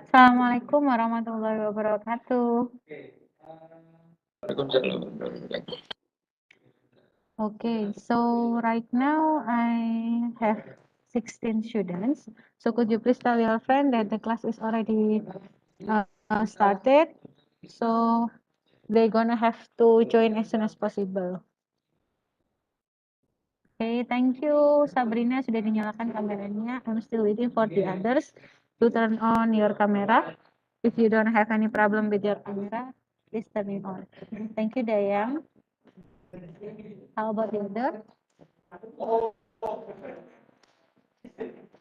Assalamualaikum warahmatullahi wabarakatuh. Waalaikumsalam. Okay, so right now I have 16 students. So could you please tell your friend that the class is already started? So they're gonna have to join as soon as possible. Okay, thank you Sabrina, sudah dinyalakan kameranya. I'm still waiting for the others to turn on your camera. If you don't have any problem with your camera, please turn it on. Thank you Dayang. How about the other?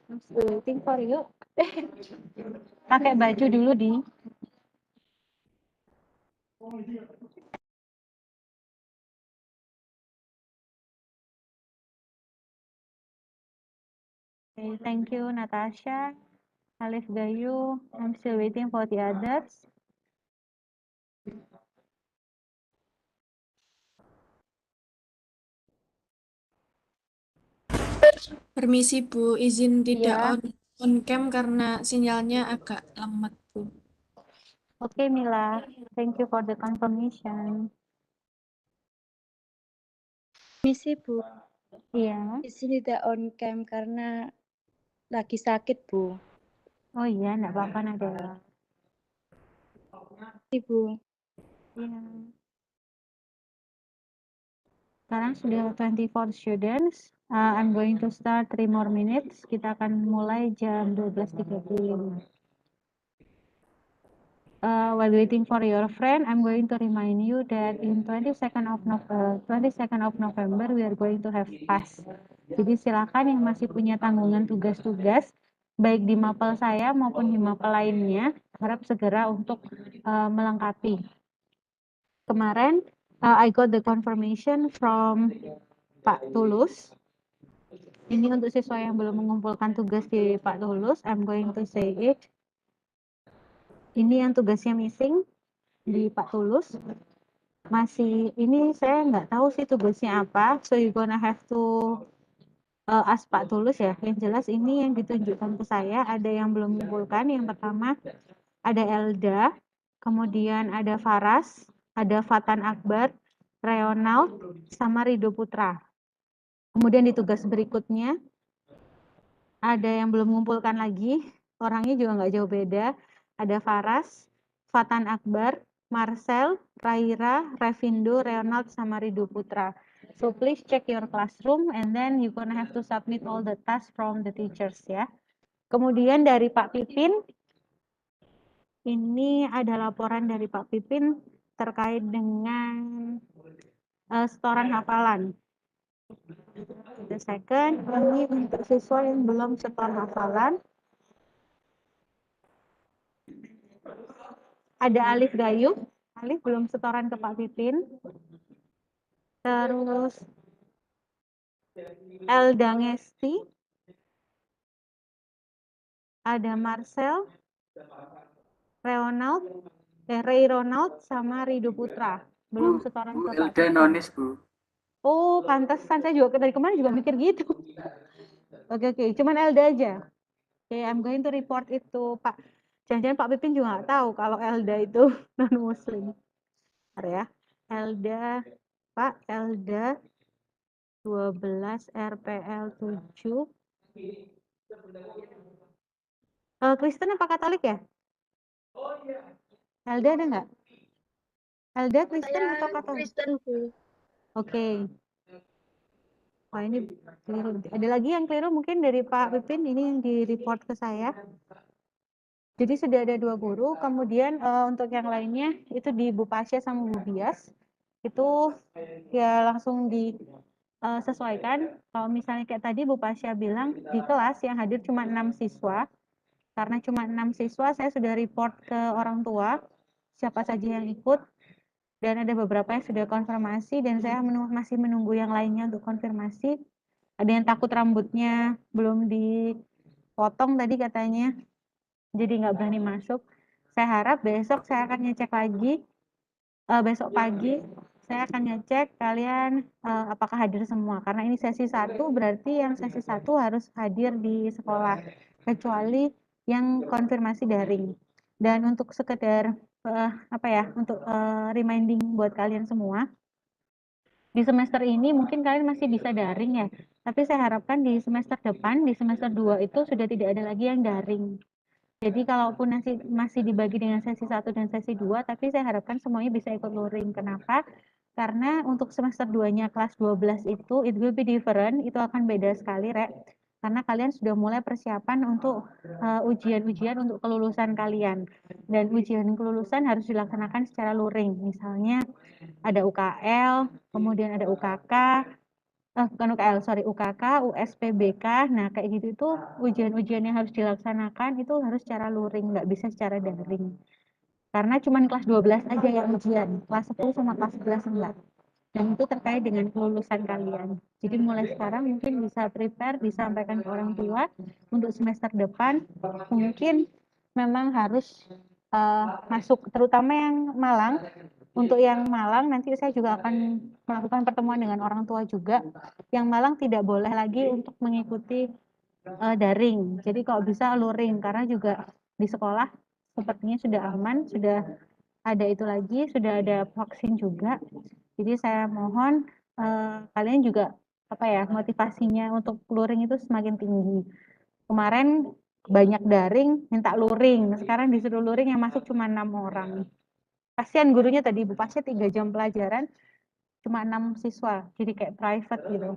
I'm still waiting for you. Pakai baju dulu di. Okay, thank you Natasha. Alif Gayu. I'm still waiting for the others. Permisi Bu, izin tidak Ya. on cam karena sinyalnya agak lemot Bu. Okay Mila, thank you for the confirmation. Misi Bu, Iya. izin tidak on cam karena lagi sakit Bu. Oh iya, enggak apa-apa Nadela. Ibu, Iya. Sekarang sudah 24 students. I'm going to start 3 more minutes. Kita akan mulai jam 12.35. While waiting for your friend, I'm going to remind you that in 22nd of November we are going to have PAS. Jadi silakan yang masih punya tanggungan tugas-tugas baik di mapel saya maupun di mapel lainnya, harap segera untuk melengkapi. Kemarin I got the confirmation from Pak Tulus. Ini untuk siswa yang belum mengumpulkan tugas di Pak Tulus, I'm going to say it. Ini yang tugasnya missing di Pak Tulus. Masih ini saya nggak tahu sih tugasnya apa, so you gonna have to ask Pak Tulus ya. Yang jelas ini yang ditunjukkan ke saya ada yang belum mengumpulkan. Yang pertama ada Elda, kemudian ada Faras, ada Fatan Akbar, Reonald, sama Rido Putra. Kemudian di tugas berikutnya ada yang belum mengumpulkan lagi, orangnya juga nggak jauh beda. Ada Faras, Fatan Akbar, Marcel, Raira, Revindo, Reonald, sama Rido Putra. So please check your classroom and then you gonna have to submit all the tasks from the teachers ya. Kemudian dari Pak Pipin, ini ada laporan dari Pak Pipin terkait dengan setoran hafalan. The second, ini untuk siswa yang belum setor hafalan. Ada Alif Gayu, Alif belum setoran ke Pak Pipin. Terus Elda Ngesti, ada Marcel, Ray Ronald, sama Rido Putra. Belum setoran ke Pak Pipin. Nonis Bu. Oh, pantesan saya juga dari kemarin juga mikir gitu. Oke, cuman Elda aja. Oke, I'm going to report itu Pak. Jangan-jangan Pak Pipin juga nggak tahu kalau Elda itu non Muslim. Bentar ya, Elda, Pak Elda 12 RPL 7. Kristen apa Katolik ya? Oh iya. Elda ada nggak? Elda Kristen atau Katolik? Kristen Bu. Oke. Wah ini keliru. Ada lagi yang keliru mungkin dari Pak Pipin, ini yang di report ke saya. Jadi sudah ada 2 guru, kemudian untuk yang lainnya itu di Bu Pasya sama Bu Bias, itu ya langsung disesuaikan. Kalau misalnya kayak tadi Bu Pasya bilang di kelas yang hadir cuma 6 siswa, karena cuma 6 siswa saya sudah report ke orang tua siapa saja yang ikut, dan ada beberapa yang sudah konfirmasi dan saya masih menunggu yang lainnya untuk konfirmasi. Ada yang takut rambutnya belum dipotong tadi katanya, jadi nggak berani masuk. Saya harap besok saya akan ngecek lagi, besok pagi saya akan ngecek kalian apakah hadir semua, karena ini sesi 1 berarti yang sesi 1 harus hadir di sekolah kecuali yang konfirmasi daring. Dan untuk sekedar untuk reminding buat kalian semua, di semester ini mungkin kalian masih bisa daring ya, tapi saya harapkan di semester depan, di semester 2 itu sudah tidak ada lagi yang daring. Jadi kalaupun masih dibagi dengan sesi 1 dan sesi 2, tapi saya harapkan semuanya bisa ikut luring. Kenapa? Karena untuk semester 2-nya kelas 12 itu, it will be different, itu akan beda sekali, Rek. Karena kalian sudah mulai persiapan untuk ujian-ujian untuk kelulusan kalian. Dan ujian kelulusan harus dilaksanakan secara luring. Misalnya ada UKL, kemudian ada UKK, bukan UKL, sorry, UKK, USPBK. Nah, kayak gitu itu ujian-ujian yang harus dilaksanakan itu harus secara luring, nggak bisa secara daring. Karena cuma kelas 12 aja yang ujian, kelas 10 sama kelas 11 enggak. Dan itu terkait dengan kelulusan kalian. Jadi mulai sekarang mungkin bisa prepare, disampaikan ke orang tua untuk semester depan. Mungkin memang harus masuk, terutama yang Malang. Untuk yang Malang nanti saya juga akan melakukan pertemuan dengan orang tua juga. Yang Malang tidak boleh lagi untuk mengikuti daring. Jadi kalau bisa luring, karena juga di sekolah sepertinya sudah aman, sudah ada itu lagi, sudah ada vaksin juga. Jadi saya mohon kalian juga motivasinya untuk luring itu semakin tinggi. Kemarin banyak daring minta luring, sekarang disuruh luring yang masuk cuma 6 orang. Kasihan gurunya tadi, Bu, pasnya 3 jam pelajaran cuma 6 siswa, jadi kayak private gitu.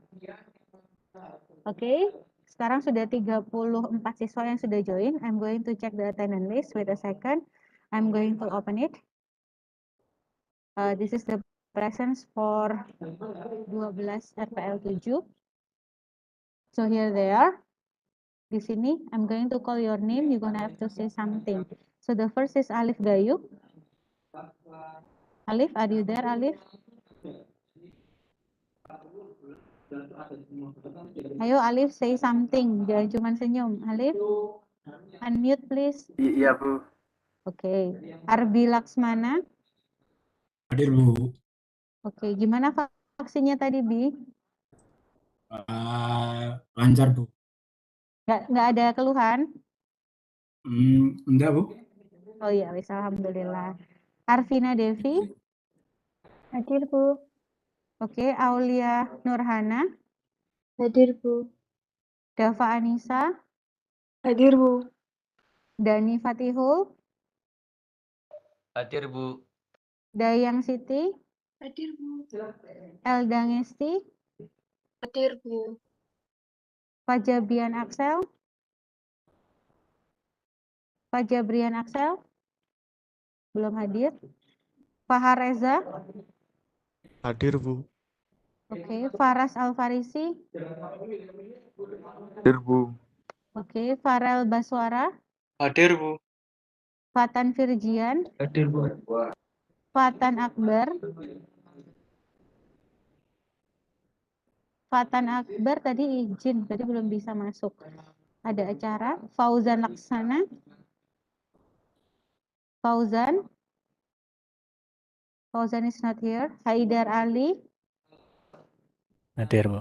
Oke, sekarang sudah 34 siswa yang sudah join. I'm going to check the attendance list. Wait a second. I'm going to open it. This is the presence for 12 RPL 7. So here they are. Di sini, I'm going to call your name. You're gonna have to say something. So the first is Alif Gayu. Alif, are you there, Alif? Ayo Alif, say something. Jangan cuma senyum. Alif, unmute please. Iya, Bu. Oke. Arbi Laksmana. Hadir, Bu. Oke, gimana vaksinnya tadi, Bi? Lancar, Bu. Nggak ada keluhan? Enggak, Bu. Oh iya, wis, alhamdulillah. Arvina Devi. Hadir, Bu. Oke, Aulia Nurhana. Hadir, Bu. Dava Anissa. Hadir, Bu. Dani Fatihul. Hadir, Bu. Dayang Siti. Hadir, Bu. Elda Ngesti. Hadir, Bu. Fajabian Axel. Fajabrian Axel. Belum hadir. Fahar Reza. Hadir, Bu. Oke, Faras Alfarisi. Hadir, Bu. Oke, Farel Baswara. Hadir, Bu. Fatan Firjian. Hadir, Bu. Fatan Akbar. Fatan Akbar tadi izin, tadi belum bisa masuk. Ada acara. Fauzan Laksana. Fauzan. Fauzan is not here. Haidar Ali. Hadir, Bu.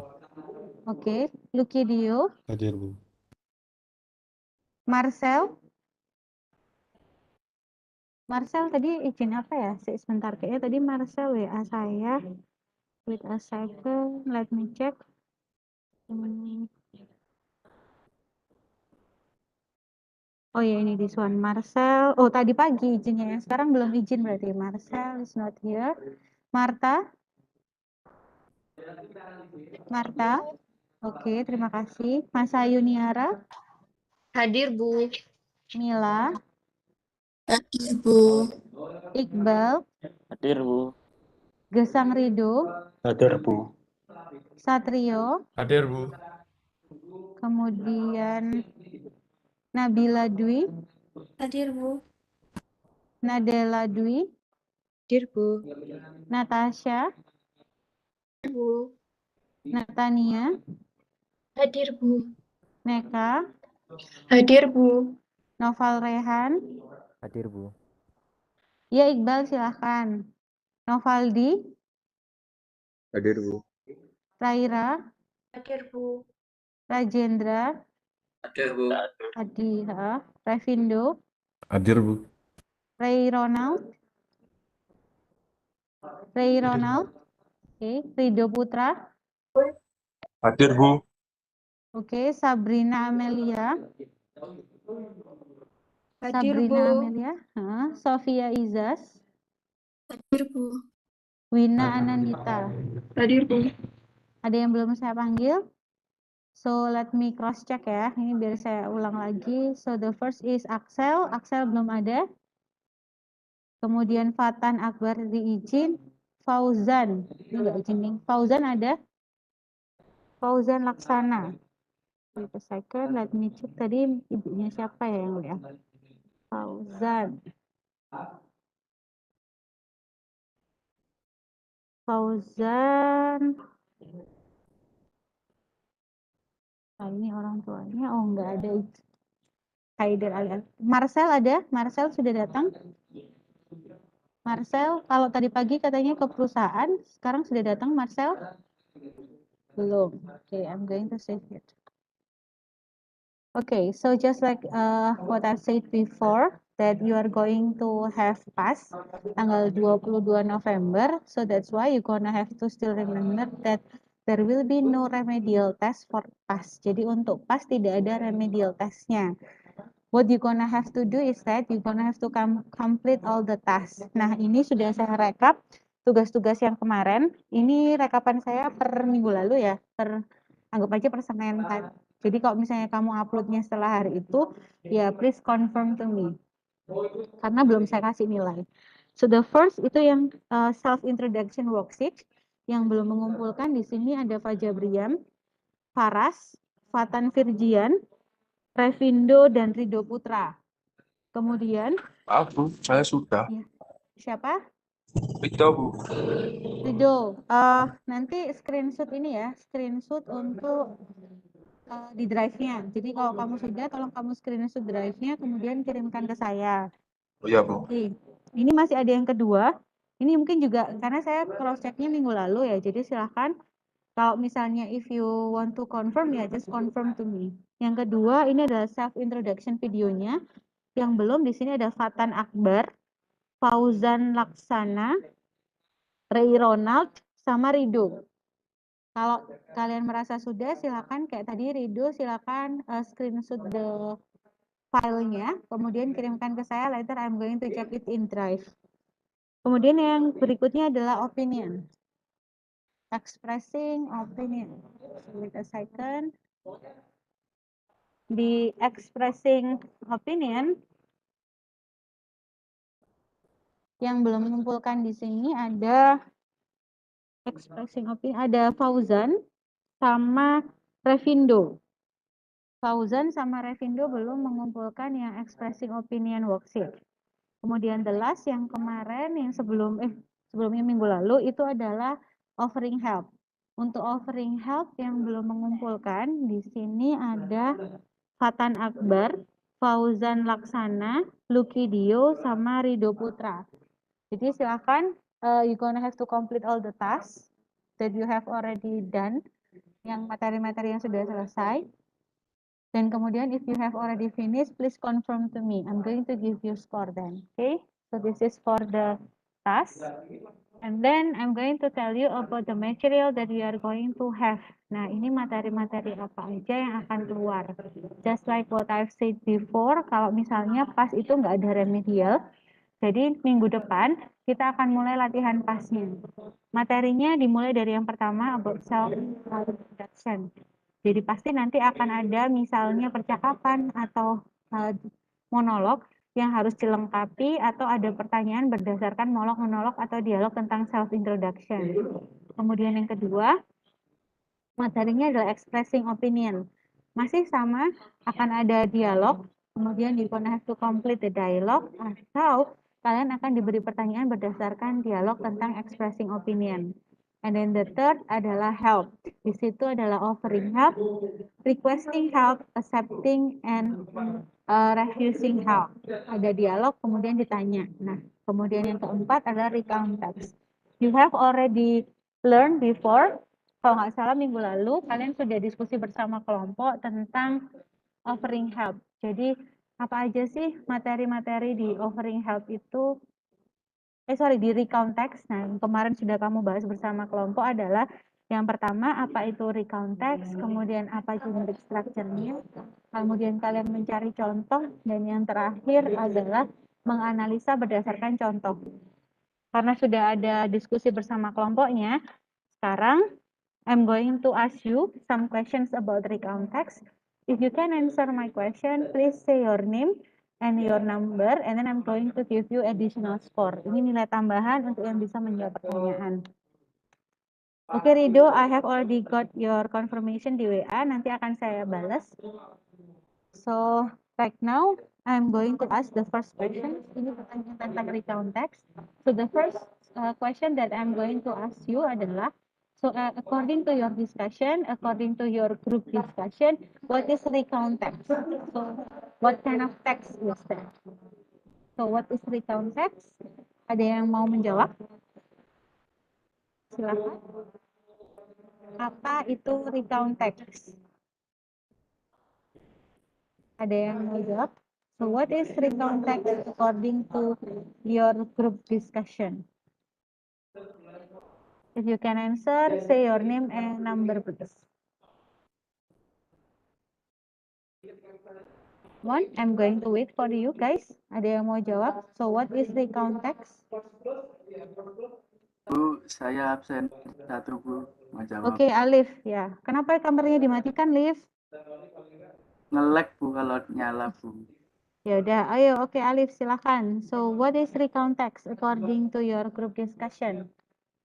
Oke, Lucky Dio. Hadir, Bu. Marcel. Marcel tadi izin apa ya? Sebentar, kayaknya tadi Marcel WA saya. Wait a second, let me check. Oh ya, ini this one. Marcel. Oh, tadi pagi izinnya ya. Sekarang belum izin berarti. Marcel is not here. Marta. Marta. Oke, terima kasih. Mas Ayuniara. Hadir, Bu. Mila. Hadir, Bu. Iqbal. Hadir, Bu. Gesang Rido. Hadir, Bu. Satrio. Hadir, Bu. Kemudian Nabila Dwi. Hadir, Bu. Nadela Dwi. Hadir, Bu. Natasha. Bu. Natania. Hadir, Bu. Neka. Hadir, Bu. Noval Rehan. Hadir, Bu. Ya, Iqbal silahkan. Novaldi. Hadir, Bu. Raira. Hadir, Bu. Rajendra. Hadir, Bu. Adi. Revindo. Hadir, Bu. Ray Ronald. Ray Ronald. Oke, Rido Putra. Hadir, Bu. Oke, Sabrina Amelia. Hadir, Sabrina Bu. Amelia. Sofia Izas. Hadir, Bu. Wina Anandita. Hadir, Bu. Ada yang belum saya panggil? So let me cross check ya. Ini biar saya ulang lagi. So the first is Axel. Axel belum ada. Kemudian Fatan Akbar diizin. Fauzan. Ini enggak izin nih. Fauzan ada? Fauzan Laksana. Wait a second, let me check tadi ibunya siapa ya yang WA? Fauzan. Fauzan. Nah, ini orang tuanya. Oh, enggak ada. Haider Ali. Marcel ada? Marcel sudah datang? Marcel, kalau tadi pagi katanya ke perusahaan, sekarang sudah datang Marcel? Belum. Okay, I'm going to save it. Okay, so just like what I said before, that you are going to have PAS tanggal 22 November, so that's why you gonna have to still remember that there will be no remedial test for PAS. Jadi untuk PAS tidak ada remedial testnya. What you gonna have to do is that you gonna have to complete all the tasks. Nah, ini sudah saya rekap tugas-tugas yang kemarin. Ini rekapan saya per minggu lalu ya, anggap aja per Senin kan. Jadi kalau misalnya kamu uploadnya setelah hari itu, ya please confirm to me. Karena belum saya kasih nilai. So the first itu yang self introduction worksheet yang belum mengumpulkan di sini ada Fajabrian, Faras, Fatan Firjian, Revindo dan Rido Putra. Kemudian Bu, saya sudah. ya, siapa? Itu, Bu. Rido. Nanti screenshot ini ya, screenshot untuk di drive-nya. Jadi kalau kamu sudah, tolong kamu screenshot drive-nya, kemudian kirimkan ke saya. Oh iya, Bu. Oke. Ini masih ada yang kedua. Ini mungkin juga karena saya cross check-nya minggu lalu ya. Jadi silahkan kalau misalnya if you want to confirm ya just confirm to me. Yang kedua ini adalah self introduction videonya. Yang belum di sini ada Fatan Akbar, Fauzan Laksana, Ray Ronald, sama Rido. Kalau kalian merasa sudah, silakan kayak tadi Rido, silakan screenshot the filenya, kemudian kirimkan ke saya. Later I'm going to check it in Drive. Kemudian yang berikutnya adalah opinion, expressing opinion. Wait a second. Di expressing opinion yang belum mengumpulkan di sini ada expressing opinion, ada Fauzan sama Revindo. Fauzan sama Revindo belum mengumpulkan yang expressing opinion worksheet. Kemudian the last yang kemarin yang sebelumnya minggu lalu itu adalah offering help. Untuk offering help yang belum mengumpulkan di sini ada Fatan Akbar, Fauzan Laksana, Lucky Dio sama Rido Putra. Jadi silakan you gonna have to complete all the tasks that you have already done, yang materi-materi yang sudah selesai. Dan kemudian if you have already finished, please confirm to me. I'm going to give you score then. Okay, so this is for the task. And then I'm going to tell you about the material that you are going to have. Nah, ini materi-materi apa aja yang akan keluar. Just like what I've said before, kalau misalnya PAS itu nggak ada remedial, jadi minggu depan kita akan mulai latihan PAS-nya. Materinya dimulai dari yang pertama about self-introduction. Jadi pasti nanti akan ada misalnya percakapan atau monolog yang harus dilengkapi atau ada pertanyaan berdasarkan monolog atau dialog tentang self-introduction. Kemudian yang kedua, materinya adalah expressing opinion. Masih sama, akan ada dialog, kemudian you gonna have to complete the dialogue, atau kalian akan diberi pertanyaan berdasarkan dialog tentang expressing opinion. And then the third adalah help. Di situ adalah offering help, requesting help, accepting, and refusing help. Ada dialog, kemudian ditanya. Nah, kemudian yang keempat adalah recount text. You have already learned before, kalau nggak salah minggu lalu, kalian sudah diskusi bersama kelompok tentang offering help. Jadi, Apa aja sih materi-materi di offering help itu? Di recount text. Nah, yang kemarin sudah kamu bahas bersama kelompok adalah yang pertama, apa itu recount text, kemudian apa generic structure-nya, kemudian kalian mencari contoh, dan yang terakhir adalah menganalisa berdasarkan contoh. Karena sudah ada diskusi bersama kelompoknya, sekarang I'm going to ask you some questions about recount text. If you can answer my question, please say your name and your number, and then I'm going to give you additional score. Ini nilai tambahan untuk yang bisa menjawab pertanyaan. Oke, Rido, I have already got your confirmation di WA, nanti akan saya balas. So, right now, I'm going to ask the first question. Ini pertanyaan tentang recount text. So, the first question that I'm going to ask you adalah, according to your discussion, according to your group discussion, what is recount text? So, what kind of text is that? So, what is recount text? Ada yang mau menjawab? Silakan. Apa itu recount text? Ada yang mau jawab? So, what is recount text according to your group discussion? If you can answer, say your name and number, please. One, I'm going to wait for you guys. Ada yang mau jawab? So, what is recount text? Bu, saya absen 1, Bu. Mau jawab. Oke, Alif. Ya, kenapa kameranya dimatikan, Alif? Nge-lag, Bu, kalau nyala, Bu. Ya udah, ayo, oke, Alif, silakan. So, what is recount text according to your group discussion?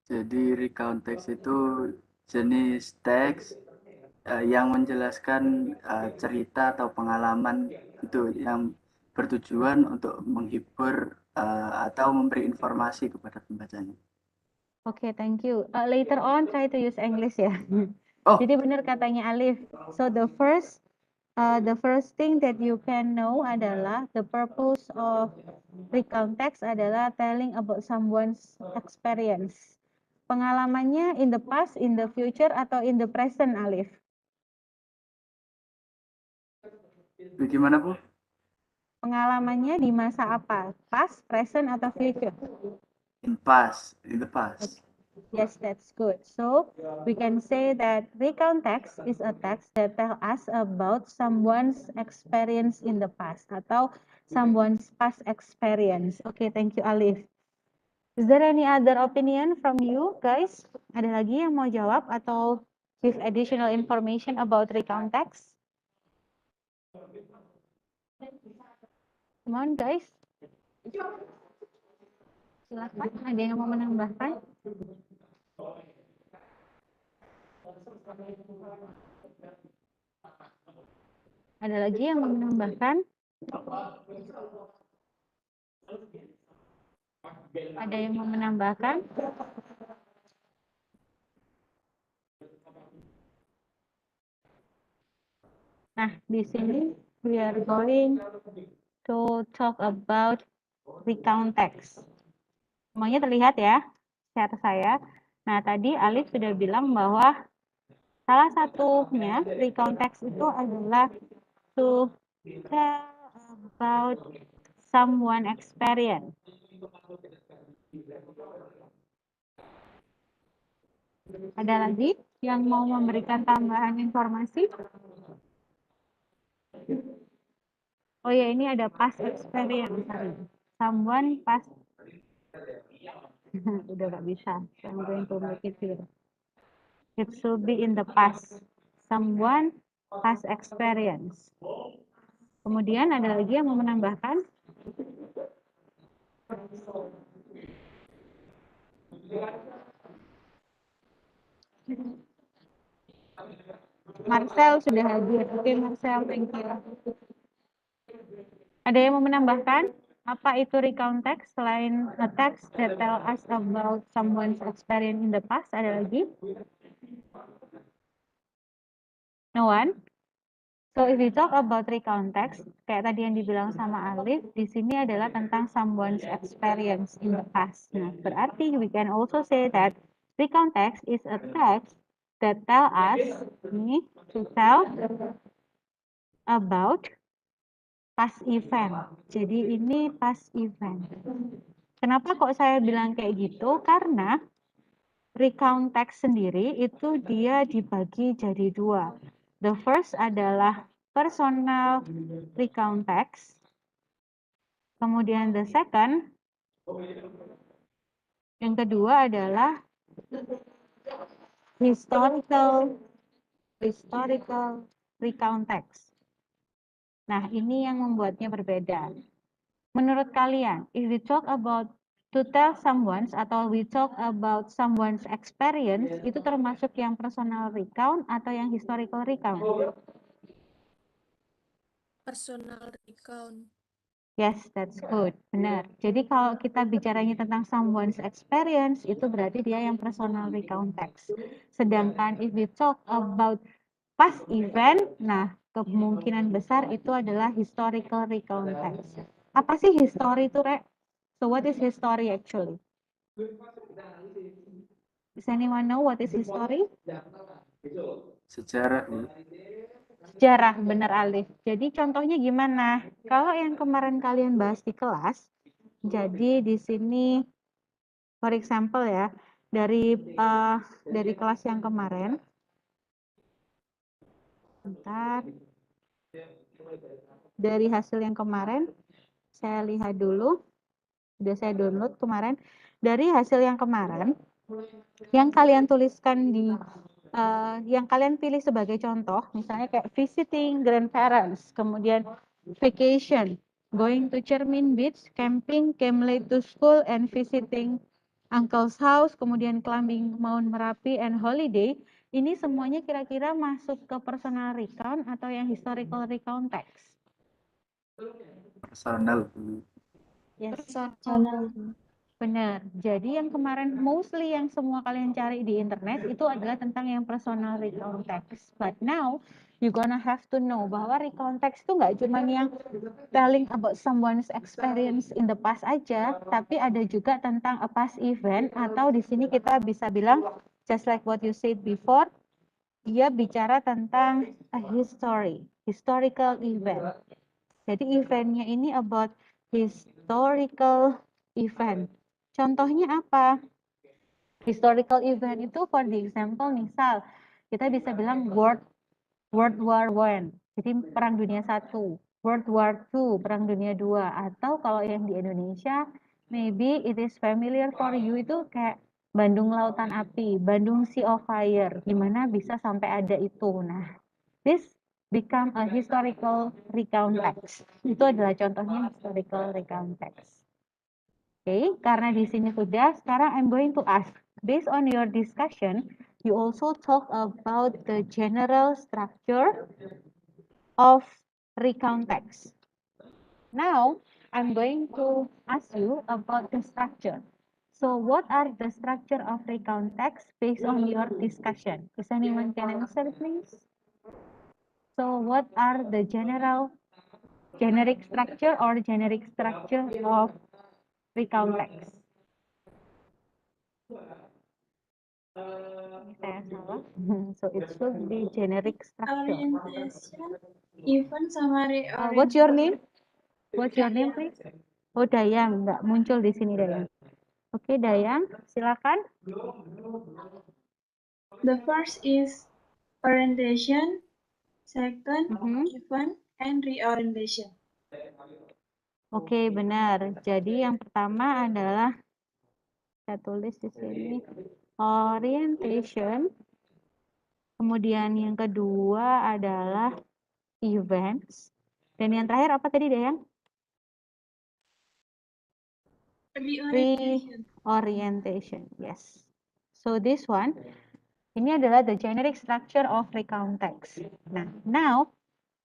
Jadi recount text itu jenis teks yang menjelaskan cerita atau pengalaman itu yang bertujuan untuk menghibur atau memberi informasi kepada pembacanya. Oke, thank you. Later on, try to use English ya. Oh. Jadi benar katanya Alif. So the first thing that you can know adalah the purpose of recount text adalah telling about someone's experience. Pengalamannya in the past, in the future, atau in the present, Alif? Bagaimana, Bu? Pengalamannya di masa apa? Past, present, atau future? In the past. Yes, that's good. So we can say that recount text is a text that tell us about someone's experience in the past atau someone's past experience. Okay, thank you, Alif. Is there any other opinion from you guys? Ada lagi yang mau jawab atau give additional information about recount text? Come on, guys. Silakan, ada yang mau menambahkan? Ada lagi yang mau menambahkan? Ada yang mau menambahkan? Nah, di sini we are going to talk about recount text. Semuanya terlihat ya, share saya. Nah, tadi Alif sudah bilang bahwa salah satunya recount text itu adalah to tell about someone experience. Ada lagi yang mau memberikan tambahan informasi? Oh ya, ini ada past experience. Someone past. Udah gak bisa. So I'm going to make it here. It should be in the past. Someone past experience. Kemudian ada lagi yang mau menambahkan? Marcel sudah hadir. Oke, Marcel, thank you. Ada yang mau menambahkan? Apa itu recount text selain a text that tell us about someone's experience in the past? Ada lagi? No one? So if we talk about recount text, kayak tadi yang dibilang sama Alif, di sini adalah tentang someone's experience in the past. Nah, berarti we can also say that recount text is a text that tell us to tell about past event. Jadi ini past event. Kenapa kok saya bilang kayak gitu? Karena recount text sendiri itu dia dibagi jadi dua. The first adalah personal recount text. Kemudian the second, yang kedua adalah historical recount text. Nah, ini yang membuatnya berbeda. Menurut kalian, if we talk about to tell someone's atau we talk about someone's experience, itu termasuk yang personal recount atau yang historical recount? Personal recount. Yes, that's good. Benar. Jadi kalau kita bicaranya tentang someone's experience, itu berarti dia yang personal recount text. Sedangkan if we talk about past event, nah kemungkinan besar itu adalah historical recount text. Apa sih history itu, Rek? So what is history actually? Does anyone know what is history? Sejarah, Bu. Sejarah, benar Alif. Jadi contohnya gimana? Kalau yang kemarin kalian bahas di kelas, jadi di sini, for example ya, dari kelas yang kemarin, bentar, dari hasil yang kemarin, saya lihat dulu, sudah saya download kemarin. Dari hasil yang kemarin, yang kalian tuliskan di yang kalian pilih sebagai contoh, misalnya kayak visiting grandparents, kemudian vacation, going to Cermin Beach, camping, came late to school, and visiting uncle's house, kemudian climbing Mount Merapi, and holiday. Ini semuanya kira-kira masuk ke personal recount atau yang historical recount text? Personal, Bu. Yes. Personal. Benar. Jadi yang kemarin mostly yang semua kalian cari di internet itu adalah tentang yang personal recount text. But now you gonna have to know bahwa recount text itu nggak cuma yang telling about someone's experience in the past aja, tapi ada juga tentang a past event atau di sini kita bisa bilang just like what you said before, dia bicara tentang a historical event. Jadi eventnya ini about historical event. Contohnya apa? Historical event itu for the example, misal kita bisa bilang World War I, jadi Perang Dunia I, World War II, Perang Dunia II, atau kalau yang di Indonesia, maybe it is familiar for you itu kayak Bandung Lautan Api, Bandung Sea of Fire, gimana bisa sampai ada itu. Nah, this become a historical recount text. Itu adalah contohnya historical recount text. Oke, karena di sini sudah, sekarang I'm going to ask, based on your discussion, you also talk about the general structure of recount text. Now, I'm going to ask you about the structure. So, what are the structure of recount text based on your discussion? Is anyone can answer, please? So, what are the generic structure or generic structure of recount text? Saya salah. So it should be generic structure. Orientation, event sama What's your name? What's your name, please? Oh, Dayang, nggak muncul di sini Dayang. Oke, Dayang, silakan. The first is orientation, second event, and reorientation. Oke, benar. Jadi yang pertama adalah saya tulis di sini orientation. Kemudian yang kedua adalah events. Dan yang terakhir apa tadi, Dayang? Reorientation. Yes. So this one, ini adalah the generic structure of recount text. Nah, now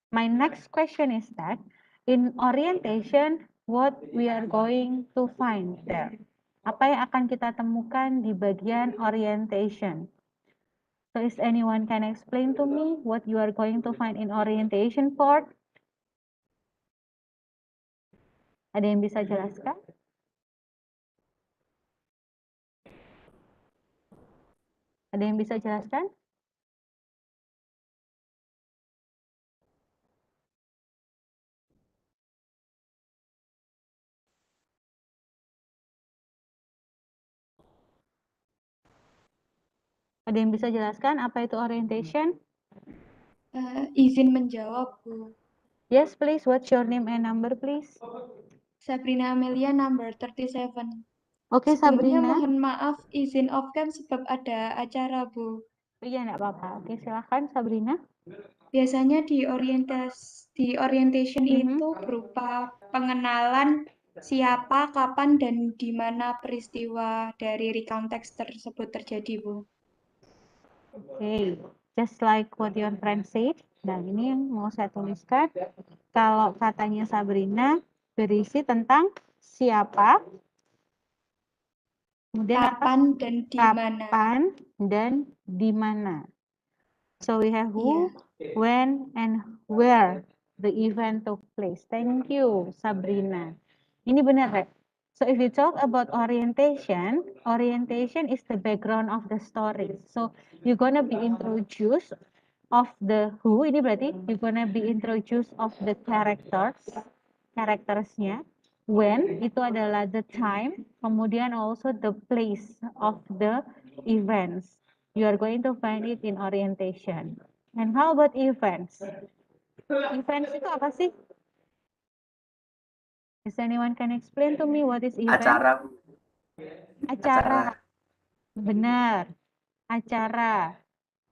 my next question is that in orientation, what we are going to find there? Apa yang akan kita temukan di bagian orientation? So is anyone can explain to me what you are going to find in orientation part? Ada yang bisa jelaskan? Ada yang bisa jelaskan? Ada yang bisa jelaskan apa itu orientation? Izin menjawab, Bu. Yes, please. What's your name and number, please? Sabrina Amelia, number 37. Oke, Sebelumnya Sabrina. mohon maaf izin off-cam sebab ada acara, Bu. Iya, enggak apa-apa. Oke, silakan Sabrina. Biasanya di orientation Mhm. itu berupa pengenalan siapa, kapan, dan di mana peristiwa dari recount text tersebut terjadi, Bu. Oke, just like what your friend said. Dan ini yang mau saya tuliskan. Kalau katanya Sabrina berisi tentang siapa, kemudian apa? Kapan dan di mana. Kapan dan di mana. So we have who, when, and where the event took place. Thank you, Sabrina. Ini benar, right? So if we talk about orientation, orientation is the background of the story. So you're gonna be introduced of the who, ini berarti you're gonna be introduced of the karaktersnya. When, itu adalah the time, kemudian also the place of the events. You are going to find it in orientation. And how about events? Events itu apa sih? Is anyone can explain to me what is event? Acara, Bu. Acara. Benar. Acara.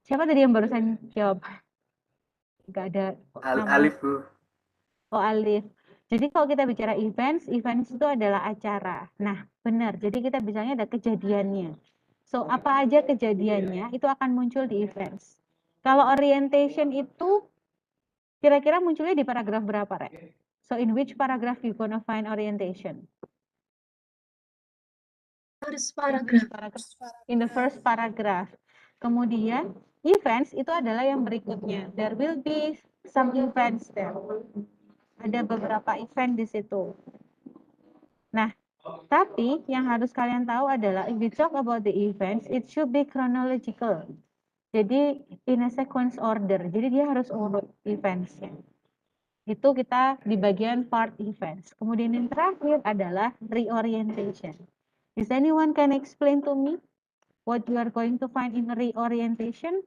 Siapa tadi yang barusan jawab? Gak ada nama. Alif, Bu. Oh, Alif. Jadi kalau kita bicara events, events itu adalah acara. Nah, benar. Jadi kita bicaranya ada kejadiannya. So, apa aja kejadiannya itu akan muncul di events. Kalau orientation itu kira-kira munculnya di paragraf berapa, Rek? So, in which paragraph you gonna find orientation? First paragraph. In the first paragraph. Kemudian, events itu adalah yang berikutnya. There will be some events there. Ada beberapa event di situ. Nah, tapi yang harus kalian tahu adalah if we talk about the events, it should be chronological. Jadi in a sequence order. Jadi dia harus urut eventsnya. Itu kita di bagian part events. Kemudian yang terakhir adalah reorientation. Is anyone can explain to me what you are going to find in reorientation?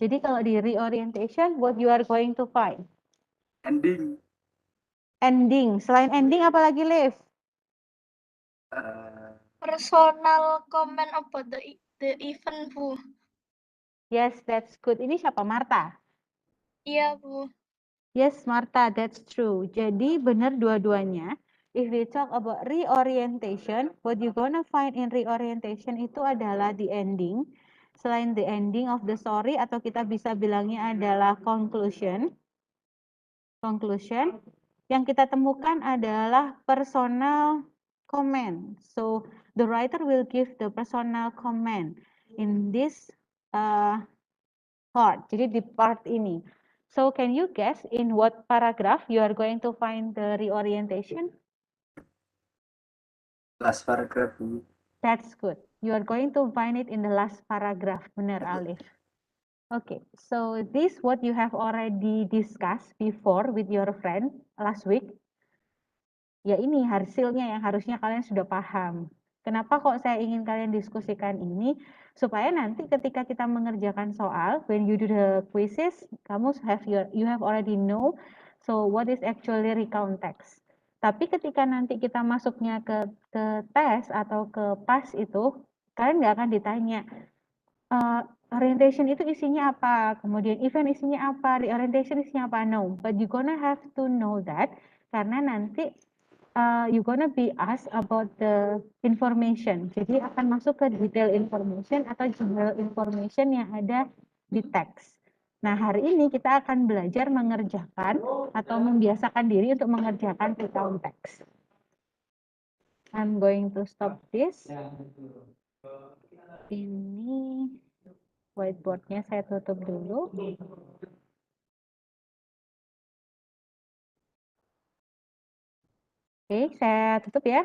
Jadi kalau di reorientation, what you are going to find? Ending. Ending. Selain ending apa lagi, Liv? Personal comment about the event, Bu. Yes, that's good. Ini siapa? Marta? Iya, Bu. Yes, Marta, that's true. Jadi benar dua-duanya. If we talk about reorientation, what you gonna find in reorientation itu adalah the ending. Selain the ending of the story, atau kita bisa bilangnya adalah conclusion. Conclusion. Yang kita temukan adalah personal comment. So, the writer will give the personal comment in this part. Jadi di part ini. So can you guess in what paragraph you are going to find the reorientation? Last paragraph, Bu. That's good. You are going to find it in the last paragraph. Benar, Alif. Okay, so this what you have already discussed before with your friend last week. Ya ini hasilnya yang harusnya kalian sudah paham. Kenapa kok saya ingin kalian diskusikan ini? Supaya nanti ketika kita mengerjakan soal, when you do the quizzes, you have already know, so what is actually recount text. Tapi ketika nanti kita masuknya ke tes atau ke PAS itu, kalian nggak akan ditanya, orientation itu isinya apa, kemudian event isinya apa, reorientation isinya apa, no. But you gonna have to know that, karena nanti you gonna be asked about the information. Jadi akan masuk ke detail information atau general information yang ada di teks. Nah, hari ini kita akan belajar mengerjakan atau membiasakan diri untuk mengerjakan recount text. I'm going to stop this. Ini whiteboard-nya saya tutup dulu. Oke, saya tutup ya.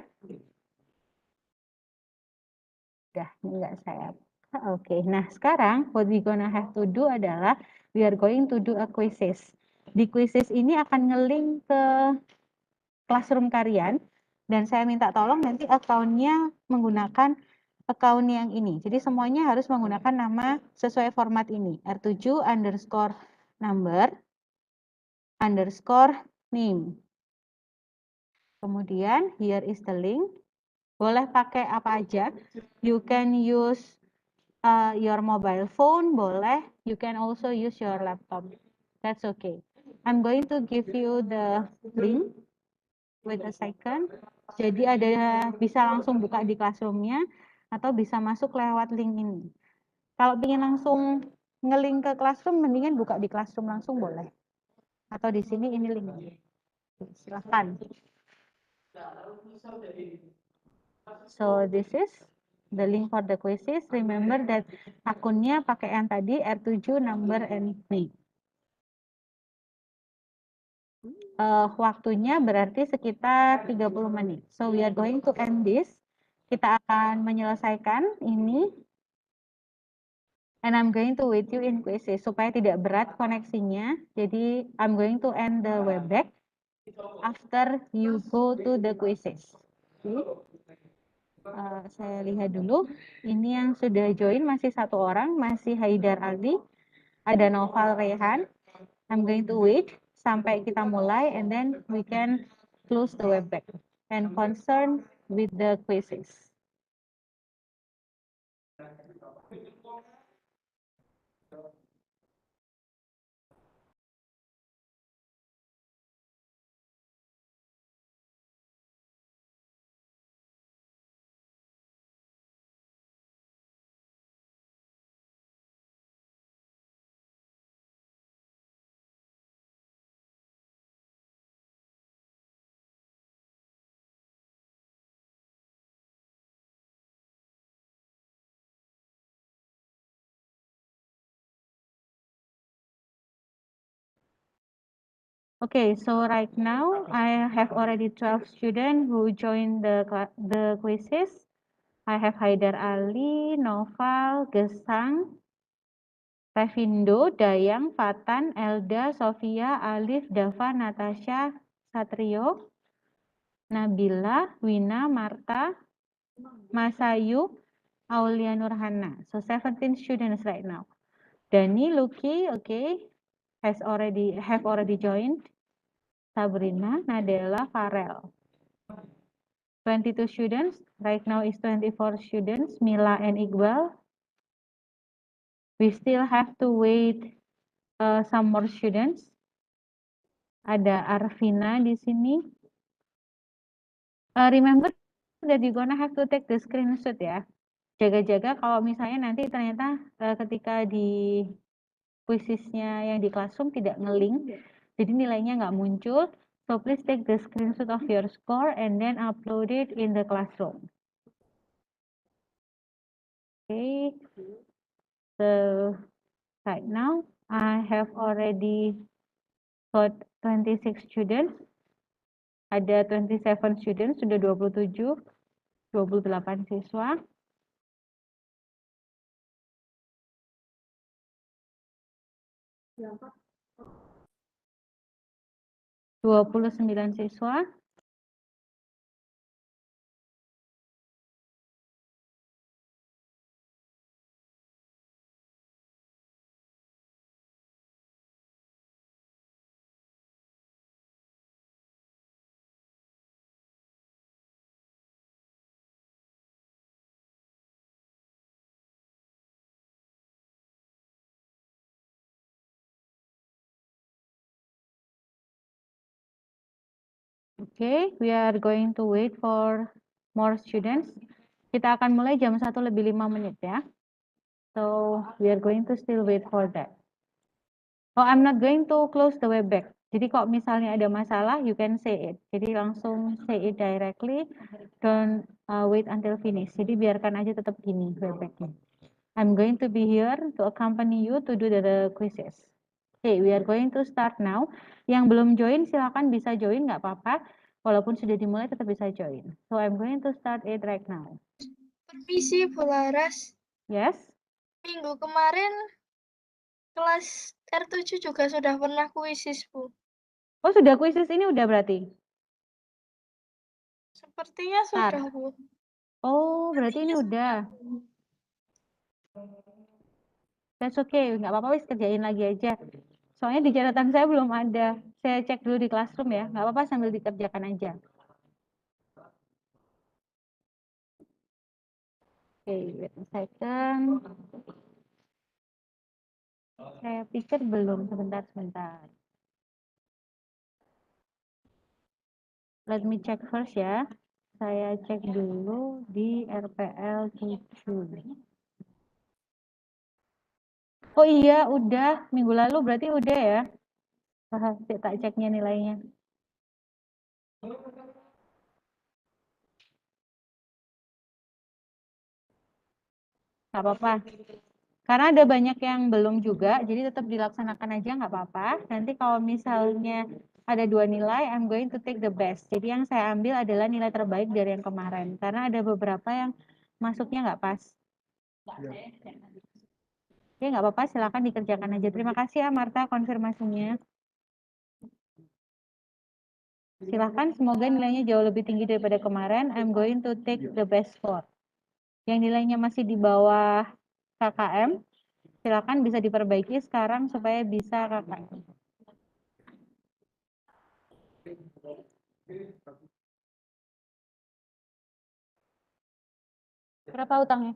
Udah, enggak saya. Oke, nah sekarang what we gonna have to do adalah we are going to do a quizzes. Di quizzes ini akan nge-link ke classroom kalian dan saya minta tolong nanti account-nya menggunakan account yang ini. Jadi semuanya harus menggunakan nama sesuai format ini. R7 underscore number underscore name. Kemudian here is the link. Boleh pakai apa aja. You can use your mobile phone, boleh. You can also use your laptop. That's okay. I'm going to give you the link. Wait a second. Jadi ada bisa langsung buka di Classroom-nya atau bisa masuk lewat link ini. Kalau ingin langsung ngelink ke Classroom, mendingan buka di Classroom langsung boleh. Atau di sini ini linknya. Silahkan. So this is the link for the quizzes. Remember that akunnya pakai yang tadi R7 number and name. Waktunya berarti sekitar 30 menit. So we are going to end this. Kita akan menyelesaikan ini. And I'm going to wait you in quizzes supaya tidak berat koneksinya. Jadi I'm going to end the Webex after you go to the quizzes. Saya lihat dulu. Ini yang sudah join masih satu orang, masih Haidar Ali. Ada Noval Rehan. I'm going to wait sampai kita mulai and then we can close the Webex and concern with the quizzes. Okay, so right now I have already 12 students who joined the quizzes. I have Haidar Ali, Noval, Gesang, Revindo, Dayang, Fatan, Elda, Sofia, Alif, Dava, Natasha, Satrio, Nabila, Wina, Marta, Masayu, Aulia Nurhana. So 17 students right now. Dani, Luki, okay, have already joined. Sabrina, Nadella, Farel. 22 students. Right now is 24 students. Mila and Iqbal. We still have to wait some more students. Ada Arvina di sini. Remember that you're gonna have to take the screenshot ya. Jaga-jaga kalau misalnya nanti ternyata ketika di quizesnya yang di Classroom tidak ngelink, jadi nilainya nggak muncul. So please take the screenshot of your score and then upload it in the Classroom. Okay. So right now I have already got 26 students. Ada 27 students, sudah 27, 28 siswa. Berapa? 29 siswa. Okay, we are going to wait for more students. Kita akan mulai jam 1 lebih 5 menit ya. So, we are going to still wait for that. Oh, I'm not going to close the Webex. Jadi kalau misalnya ada masalah, you can say it. Jadi langsung say it directly. Don't wait until finish. Jadi biarkan aja tetap gini Webex-nya. I'm going to be here to accompany you to do the quizzes. Okay, we are going to start now. Yang belum join silakan bisa join, nggak apa-apa. Walaupun sudah dimulai tetap bisa join. So I'm going to start it right now. Permisi, Bu Laras. Yes. Minggu kemarin kelas R7 juga sudah pernah kuisis, Bu. Oh, sudah quizzes ini udah berarti? Sepertinya sudah, Bu. Oh, berarti ini udah. That's okay, nggak apa-apa, wis kerjain lagi aja. Soalnya di catatan saya belum ada. Saya cek dulu di Classroom ya, nggak apa-apa sambil dikerjakan aja. Oke, wait a second. Saya pikir belum, sebentar. Let me check first ya. Saya cek dulu di RPL 7. Oh iya, udah. Minggu lalu berarti udah ya. Tak ceknya nilainya. Nggak apa-apa. Karena ada banyak yang belum juga, jadi tetap dilaksanakan aja nggak apa-apa. Nanti kalau misalnya ada 2 nilai, I'm going to take the best. Jadi yang saya ambil adalah nilai terbaik dari yang kemarin. Karena ada beberapa yang masuknya nggak pas. Ya nggak apa-apa, silakan dikerjakan aja. Terima kasih ya Marta konfirmasinya. Silahkan, semoga nilainya jauh lebih tinggi daripada kemarin. I'm going to take the best score. Yang nilainya masih di bawah KKM, silakan bisa diperbaiki sekarang supaya bisa KKM. Berapa utangnya?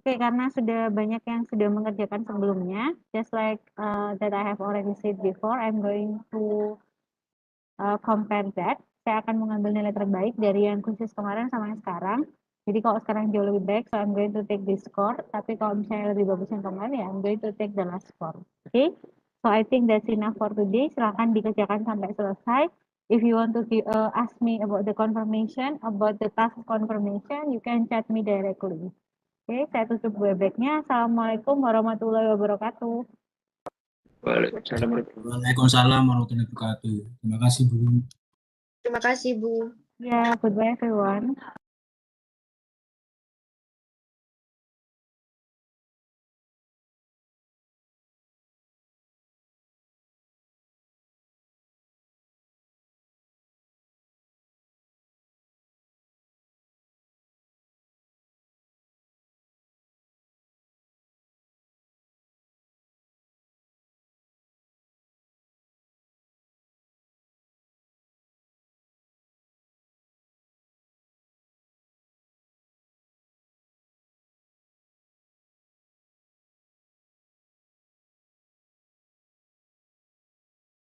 Oke, karena sudah banyak yang sudah mengerjakan sebelumnya, just like that I have already said before, I'm going to compare that. Saya akan mengambil nilai terbaik dari yang khusus kemarin sama yang sekarang. Jadi kalau sekarang jauh lebih baik, so I'm going to take this score. Tapi kalau misalnya lebih bagus yang kemarin, ya I'm going to take the last score. Okay? So I think that's enough for today. Silakan dikerjakan sampai selesai. If you want to ask me about the confirmation, about the task confirmation, you can chat me directly. Oke, saya tutup webbacknya. Assalamualaikum warahmatullahi wabarakatuh. Waalaikumsalam warahmatullahi wabarakatuh. Terima kasih, Bu. Terima kasih, Bu. Ya, goodbye everyone.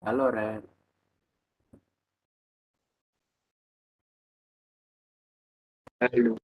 Halo, Ren. Halo.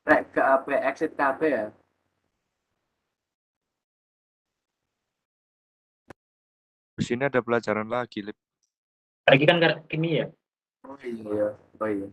Rek ke AP exit KB ya. Di sini ada pelajaran lagi, Lip. Lagi kan kimia. Oh iya. Oh iya.